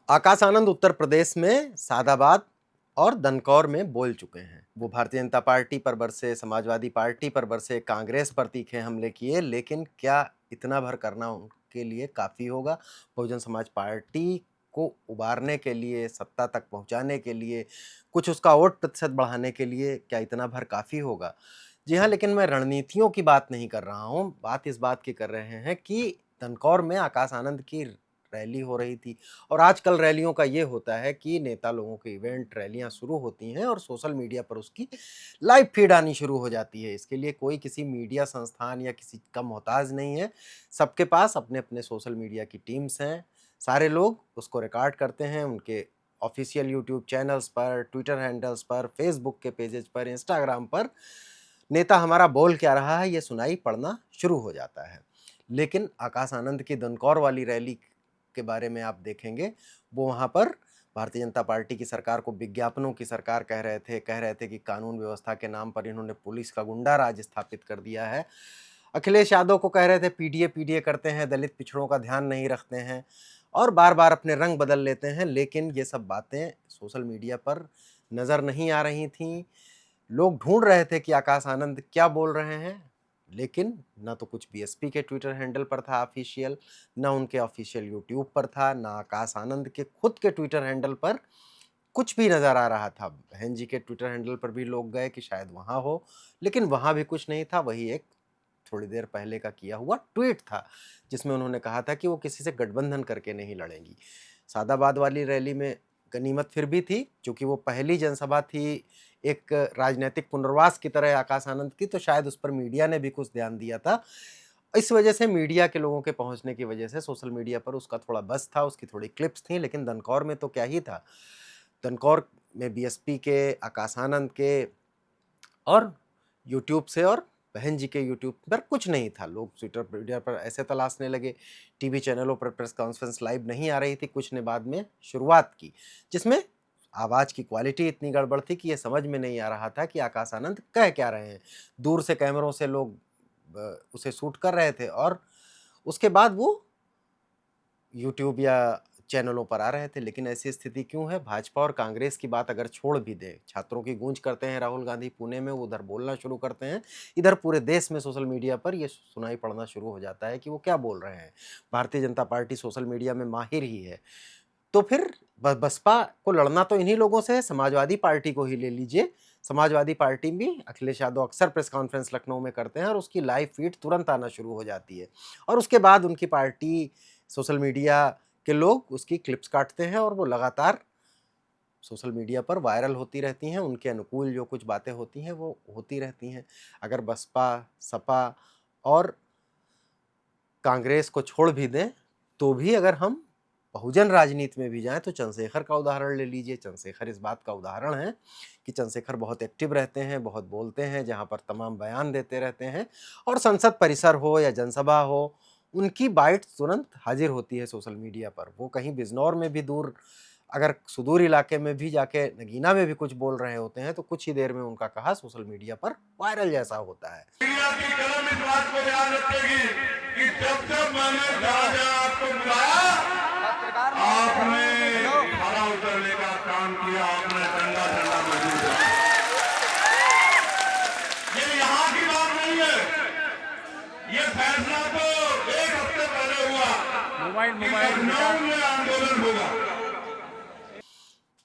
आकाश आनंद उत्तर प्रदेश में सादाबाद और दनकौर में बोल चुके हैं। वो भारतीय जनता पार्टी पर बरसे, समाजवादी पार्टी पर बरसे, कांग्रेस पर तीखे हमले किए, लेकिन क्या इतना भर करना उनके लिए काफ़ी होगा? बहुजन समाज पार्टी को उबारने के लिए, सत्ता तक पहुंचाने के लिए, कुछ उसका वोट प्रतिशत बढ़ाने के लिए क्या इतना भर काफ़ी होगा? जी हाँ, लेकिन मैं रणनीतियों की बात नहीं कर रहा हूँ। बात इस बात की कर रहे हैं कि दनकौर में आकाश आनंद की रैली हो रही थी और आजकल रैलियों का ये होता है कि नेता लोगों के इवेंट, रैलियां शुरू होती हैं और सोशल मीडिया पर उसकी लाइव फीड आनी शुरू हो जाती है। इसके लिए कोई किसी मीडिया संस्थान या किसी का मोहताज नहीं है। सबके पास अपने अपने सोशल मीडिया की टीम्स हैं। सारे लोग उसको रिकॉर्ड करते हैं उनके ऑफिशियल यूट्यूब चैनल्स पर, ट्विटर हैंडल्स पर, फेसबुक के पेजेस पर, इंस्टाग्राम पर नेता हमारा बोल क्या रहा है ये सुनाई पड़ना शुरू हो जाता है। लेकिन आकाश आनंद की दनकौर वाली रैली के बारे में आप देखेंगे, वो वहाँ पर भारतीय जनता पार्टी की सरकार को विज्ञापनों की सरकार कह रहे थे कि कानून व्यवस्था के नाम पर इन्होंने पुलिस का गुंडा राज स्थापित कर दिया है। अखिलेश यादव को कह रहे थे पीडीए पीडीए करते हैं, दलित पिछड़ों का ध्यान नहीं रखते हैं और बार बार अपने रंग बदल लेते हैं। लेकिन ये सब बातें सोशल मीडिया पर नज़र नहीं आ रही थीं। लोग ढूंढ रहे थे कि आकाश आनंद क्या बोल रहे हैं, लेकिन ना तो कुछ बीएसपी के ट्विटर हैंडल पर था ऑफिशियल, ना उनके ऑफिशियल यूट्यूब पर था, ना आकाश आनंद के खुद के ट्विटर हैंडल पर कुछ भी नजर आ रहा था। बहन जी के ट्विटर हैंडल पर भी लोग गए कि शायद वहां हो, लेकिन वहां भी कुछ नहीं था। वही एक थोड़ी देर पहले का किया हुआ ट्वीट था जिसमें उन्होंने कहा था कि वो किसी से गठबंधन करके नहीं लड़ेंगी। सादाबाद वाली रैली में गनीमत फिर भी थी, क्योंकि वो पहली जनसभा थी एक राजनीतिक पुनर्वास की तरह आकाश आनंद की, तो शायद उस पर मीडिया ने भी कुछ ध्यान दिया था। इस वजह से मीडिया के लोगों के पहुंचने की वजह से सोशल मीडिया पर उसका थोड़ा बज़ था, उसकी थोड़ी क्लिप्स थी। लेकिन दनकौर में तो क्या ही था। दनकौर में बीएसपी के, आकाश आनंद के और यूट्यूब से और बहन जी के यूट्यूब पर कुछ नहीं था। लोग ट्विटर मीडिया पर ऐसे तलाशने लगे, टीवी चैनलों पर प्रेस कॉन्फ्रेंस लाइव नहीं आ रही थी। कुछ ने बाद में शुरुआत की, जिसमें आवाज़ की क्वालिटी इतनी गड़बड़ थी कि ये समझ में नहीं आ रहा था कि आकाश आनंद कह क्या रहे हैं। दूर से कैमरों से लोग उसे शूट कर रहे थे और उसके बाद वो यूट्यूब या चैनलों पर आ रहे थे। लेकिन ऐसी स्थिति क्यों है? भाजपा और कांग्रेस की बात अगर छोड़ भी दे, छात्रों की गूंज करते हैं राहुल गांधी पुणे में, वो उधर बोलना शुरू करते हैं, इधर पूरे देश में सोशल मीडिया पर ये सुनाई पड़ना शुरू हो जाता है कि वो क्या बोल रहे हैं। Bharatiya Janata party social media में माहिर ही है। तो फिर बसपा को लड़ना तो इन्हीं लोगों से है। समाजवादी पार्टी को ही ले लीजिए। समाजवादी पार्टी भी अखिलेश यादव अक्सर प्रेस कॉन्फ्रेंस लखनऊ में करते हैं और उसकी लाइव फीड तुरंत आना शुरू हो जाती है और उसके बाद उनकी पार्टी सोशल मीडिया के लोग उसकी क्लिप्स काटते हैं और वो लगातार सोशल मीडिया पर वायरल होती रहती हैं। उनके अनुकूल जो कुछ बातें होती हैं वो होती रहती हैं। अगर बसपा, सपा और कांग्रेस को छोड़ भी दें, तो भी अगर हम बहुजन राजनीति में भी जाएं तो चंद्रशेखर का उदाहरण ले लीजिए। चंद्रशेखर इस बात का उदाहरण है कि चंद्रशेखर बहुत एक्टिव रहते हैं, बहुत बोलते हैं, जहां पर तमाम बयान देते रहते हैं और संसद परिसर हो या जनसभा हो, उनकी बाइट तुरंत हाजिर होती है सोशल मीडिया पर। वो कहीं बिजनौर में भी दूर, अगर सुदूर इलाके में भी जाके नगीना में भी कुछ बोल रहे होते हैं तो कुछ ही देर में उनका कहा सोशल मीडिया पर वायरल जैसा होता है। मीडिया की कलम इस बात को ध्यान रखेगी कि जब जब मैंने जहां आपको बुलाया, आपने खड़ा उतरने का काम किया, आपने डंडा डंडा मौजूद है। ये यहाँ की बात नहीं है, ये फैसला तो एक हफ्ते पहले हुआ कि लखनऊ में आंदोलन होगा।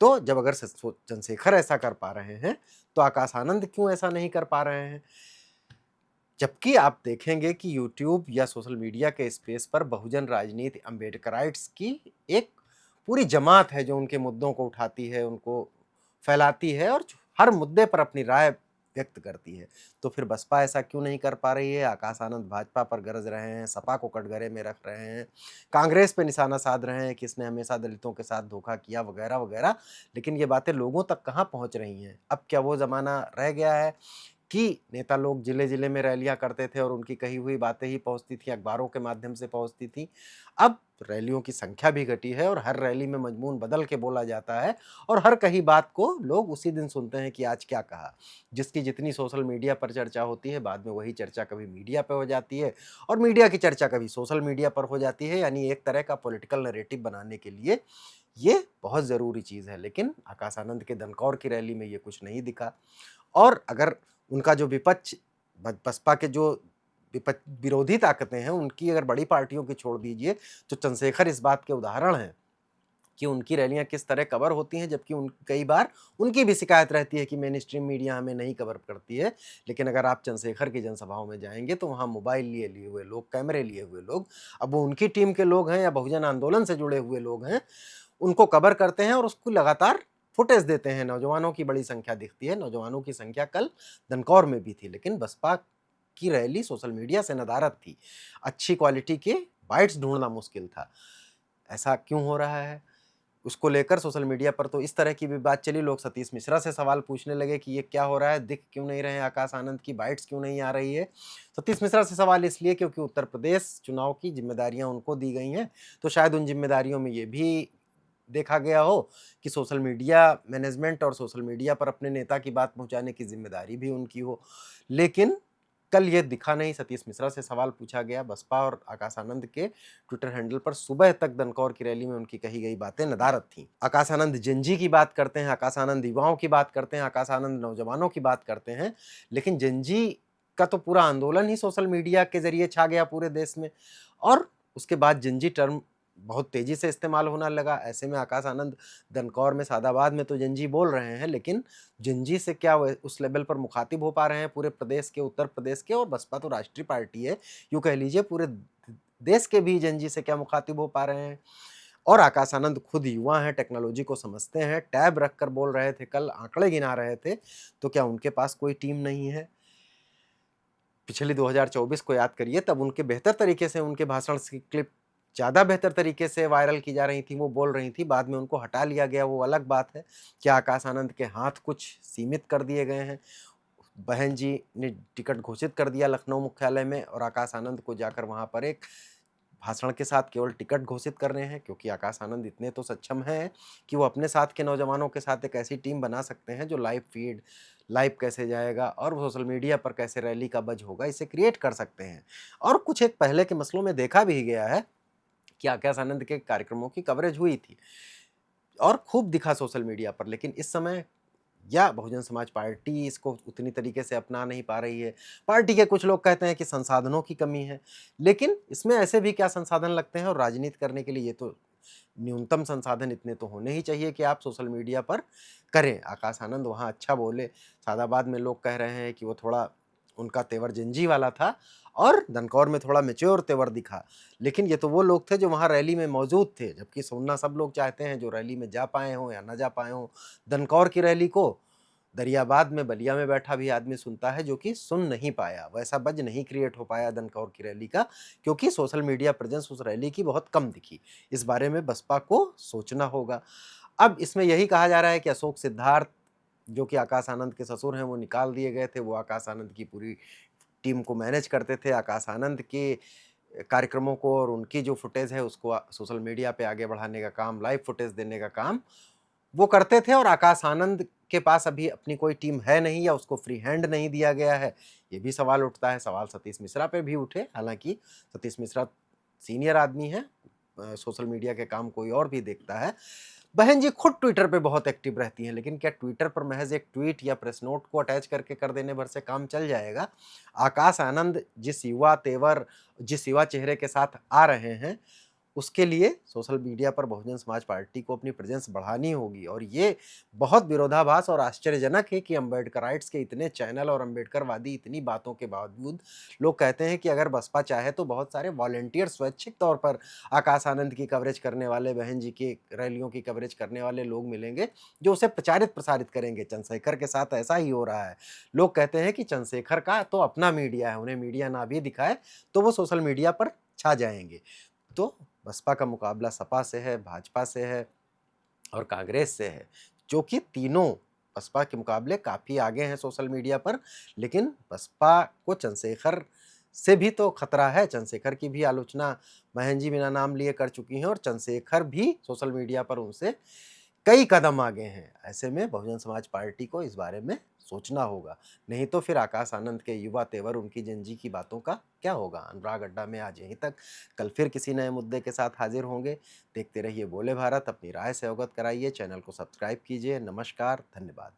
तो जब अगर चंद्रशेखर ऐसा कर पा रहे हैं तो आकाश आनंद क्यों ऐसा नहीं कर पा रहे हैं? जबकि आप देखेंगे कि यूट्यूब या सोशल मीडिया के स्पेस पर बहुजन राजनीति, अम्बेडकराइट्स की एक पूरी जमात है जो उनके मुद्दों को उठाती है, उनको फैलाती है और हर मुद्दे पर अपनी राय व्यक्त करती है। तो फिर बसपा ऐसा क्यों नहीं कर पा रही है? आकाश आनंद भाजपा पर गरज रहे हैं, सपा को कटघरे में रख रहे हैं, कांग्रेस पे निशाना साध रहे हैं कि इसने हमेशा दलितों के साथ धोखा किया वगैरह वगैरह। लेकिन ये बातें लोगों तक कहाँ पहुंच रही हैं? अब क्या वो जमाना रह गया है कि नेता लोग जिले जिले में रैलियां करते थे और उनकी कही हुई बातें ही पहुंचती थी, अखबारों के माध्यम से पहुंचती थी? अब रैलियों की संख्या भी घटी है और हर रैली में मजमून बदल के बोला जाता है और हर कही बात को लोग उसी दिन सुनते हैं कि आज क्या कहा। जिसकी जितनी सोशल मीडिया पर चर्चा होती है, बाद में वही चर्चा कभी मीडिया पे हो जाती है और मीडिया की चर्चा कभी सोशल मीडिया पर हो जाती है। यानी एक तरह का पॉलिटिकल नैरेटिव बनाने के लिए ये बहुत ज़रूरी चीज़ है। लेकिन आकाश आनंद के दनकौर की रैली में ये कुछ नहीं दिखा। और अगर उनका जो विपक्ष बसपा के जो विरोधी ताकतें हैं, उनकी अगर बड़ी पार्टियों की छोड़ दीजिए, तो चंद्रशेखर इस बात के उदाहरण हैं कि उनकी रैलियां किस तरह कवर होती हैं, जबकि कई बार उनकी भी शिकायत रहती है कि मेन स्ट्रीम मीडिया हमें नहीं कवर करती है। लेकिन अगर आप चंद्रशेखर की जनसभाओं में जाएंगे तो वहाँ मोबाइल लिए लिए हुए लोग, कैमरे लिए हुए लोग, अब वो उनकी टीम के लोग हैं या बहुजन आंदोलन से जुड़े हुए लोग हैं, उनको कवर करते हैं और उसको लगातार फुटेज देते हैं। नौजवानों की बड़ी संख्या दिखती है। नौजवानों की संख्या कल दनकौर में भी थी, लेकिन बसपा की रैली सोशल मीडिया से नदारद थी। अच्छी क्वालिटी के बाइट्स ढूंढना मुश्किल था। ऐसा क्यों हो रहा है, उसको लेकर सोशल मीडिया पर तो इस तरह की भी बात चली। लोग सतीश मिश्रा से सवाल पूछने लगे कि ये क्या हो रहा है, दिख क्यों नहीं रहे हैं आकाश आनंद की, बाइट्स क्यों नहीं आ रही है। सतीश मिश्रा से सवाल इसलिए क्योंकि उत्तर प्रदेश चुनाव की जिम्मेदारियां उनको दी गई हैं, तो शायद उन जिम्मेदारियों में ये भी देखा गया हो कि सोशल मीडिया मैनेजमेंट और सोशल मीडिया पर अपने नेता की बात पहुंचाने की जिम्मेदारी भी उनकी हो। लेकिन कल ये दिखा नहीं। सतीश मिश्रा से सवाल पूछा गया। बसपा और आकाश आनंद के ट्विटर हैंडल पर सुबह तक दनकौर की रैली में उनकी कही गई बातें नदारद थीं। आकाश आनंद जेनजी की बात करते हैं, आकाश आनंद युवाओं की बात करते हैं, आकाश आनंद नौजवानों की बात करते हैं, लेकिन जेनजी का तो पूरा आंदोलन ही सोशल मीडिया के जरिए छा गया पूरे देश में। और उसके बाद जेनजी टर्म बहुत तेजी से इस्तेमाल होना लगा। ऐसे में आकाश आनंद दनकौर में, सादाबाद में तो जेनजी बोल रहे हैं, लेकिन जेनजी से क्या उस लेवल पर मुखातिब हो पा रहे हैं पूरे प्रदेश के, उत्तर प्रदेश के? और बसपा तो राष्ट्रीय पार्टी है, यूँ कह लीजिए पूरे देश के भी जेनजी से क्या मुखातिब हो पा रहे हैं? और आकाश आनंद खुद युवा हैं, टेक्नोलॉजी को समझते हैं, टैब रखकर बोल रहे थे, कल आंकड़े गिना रहे थे। तो क्या उनके पास कोई टीम नहीं है? पिछले 2024 को याद करिए, तब उनके बेहतर तरीके से उनके भाषण की क्लिप ज़्यादा बेहतर तरीके से वायरल की जा रही थी, वो बोल रही थी। बाद में उनको हटा लिया गया, वो अलग बात है। क्या आकाश आनंद के हाथ कुछ सीमित कर दिए गए हैं? बहन जी ने टिकट घोषित कर दिया लखनऊ मुख्यालय में, और आकाश आनंद को जाकर वहाँ पर एक भाषण के साथ केवल टिकट घोषित कर रहे हैं, क्योंकि आकाश आनंद इतने तो सक्षम हैं कि वो अपने साथ के नौजवानों के साथ एक ऐसी टीम बना सकते हैं जो लाइव फीड, लाइव कैसे जाएगा और सोशल मीडिया पर कैसे रैली का बज होगा, इसे क्रिएट कर सकते हैं। और कुछ एक पहले के मसलों में देखा भी गया है कि आकाश आनंद के कार्यक्रमों की कवरेज हुई थी और खूब दिखा सोशल मीडिया पर। लेकिन इस समय या बहुजन समाज पार्टी इसको उतनी तरीके से अपना नहीं पा रही है। पार्टी के कुछ लोग कहते हैं कि संसाधनों की कमी है, लेकिन इसमें ऐसे भी क्या संसाधन लगते हैं? और राजनीति करने के लिए ये तो न्यूनतम संसाधन इतने तो होने ही चाहिए कि आप सोशल मीडिया पर करें। आकाश आनंद वहाँ अच्छा बोले। सादाबाद में लोग कह रहे हैं कि वो थोड़ा, उनका तेवर जेनजी वाला था और दनकौर में थोड़ा मैच्योर तेवर दिखा। लेकिन ये तो वो लोग थे जो वहाँ रैली में मौजूद थे, जबकि सुनना सब लोग चाहते हैं जो रैली में जा पाए हों या ना जा पाए हों। दनकौर की रैली को दरियाबाद में, बलिया में बैठा भी आदमी सुनता है जो कि सुन नहीं पाया। वैसा बज नहीं क्रिएट हो पाया दनकौर की रैली का, क्योंकि सोशल मीडिया प्रेजेंस उस रैली की बहुत कम दिखी। इस बारे में बसपा को सोचना होगा। अब इसमें यही कहा जा रहा है कि अशोक सिद्धार्थ, जो कि आकाश आनंद के ससुर हैं, वो निकाल दिए गए थे। वो आकाश आनंद की पूरी टीम को मैनेज करते थे। आकाश आनंद के कार्यक्रमों को और उनकी जो फुटेज है उसको सोशल मीडिया पे आगे बढ़ाने का काम, लाइव फुटेज देने का काम वो करते थे। और आकाश आनंद के पास अभी अपनी कोई टीम है नहीं या उसको फ्री हैंड नहीं दिया गया है, ये भी सवाल उठता है। सवाल सतीश मिश्रा पे भी उठे, हालांकि सतीश मिश्रा सीनियर आदमी है, सोशल मीडिया के काम कोई और भी देखता है। बहन जी खुद ट्विटर पे बहुत एक्टिव रहती हैं, लेकिन क्या ट्विटर पर महज एक ट्वीट या प्रेस नोट को अटैच करके कर देने भर से काम चल जाएगा? आकाश आनंद जिस युवा तेवर, जिस युवा चेहरे के साथ आ रहे हैं, उसके लिए सोशल मीडिया पर बहुजन समाज पार्टी को अपनी प्रेजेंस बढ़ानी होगी। और ये बहुत विरोधाभास और आश्चर्यजनक है कि अम्बेडकराइट्स के इतने चैनल और अम्बेडकरवादी इतनी बातों के बावजूद लोग कहते हैं कि अगर बसपा चाहे तो बहुत सारे वॉलंटियर स्वैच्छिक तौर पर आकाश आनंद की कवरेज करने वाले, बहन जी की रैलियों की कवरेज करने वाले लोग मिलेंगे जो उसे प्रचारित प्रसारित करेंगे। चंद्रशेखर के साथ ऐसा ही हो रहा है। लोग कहते हैं कि चंद्रशेखर का तो अपना मीडिया है, उन्हें मीडिया ना भी दिखाए तो वो सोशल मीडिया पर छा जाएंगे। तो बसपा का मुकाबला सपा से है, भाजपा से है और कांग्रेस से है, जो कि तीनों बसपा के मुकाबले काफ़ी आगे हैं सोशल मीडिया पर। लेकिन बसपा को चंद्रशेखर से भी तो खतरा है। चंद्रशेखर की भी आलोचना बहन जी बिना नाम लिए कर चुकी हैं और चंद्रशेखर भी सोशल मीडिया पर उनसे कई कदम आगे हैं। ऐसे में बहुजन समाज पार्टी को इस बारे में सोचना होगा। नहीं तो फिर आकाश आनंद के युवा तेवर, उनकी जेनजी की बातों का क्या होगा। अनुराग अड्डा में आज यहीं तक, कल फिर किसी नए मुद्दे के साथ हाजिर होंगे। देखते रहिए बोले भारत, अपनी राय से अवगत कराइए, चैनल को सब्सक्राइब कीजिए। नमस्कार, धन्यवाद।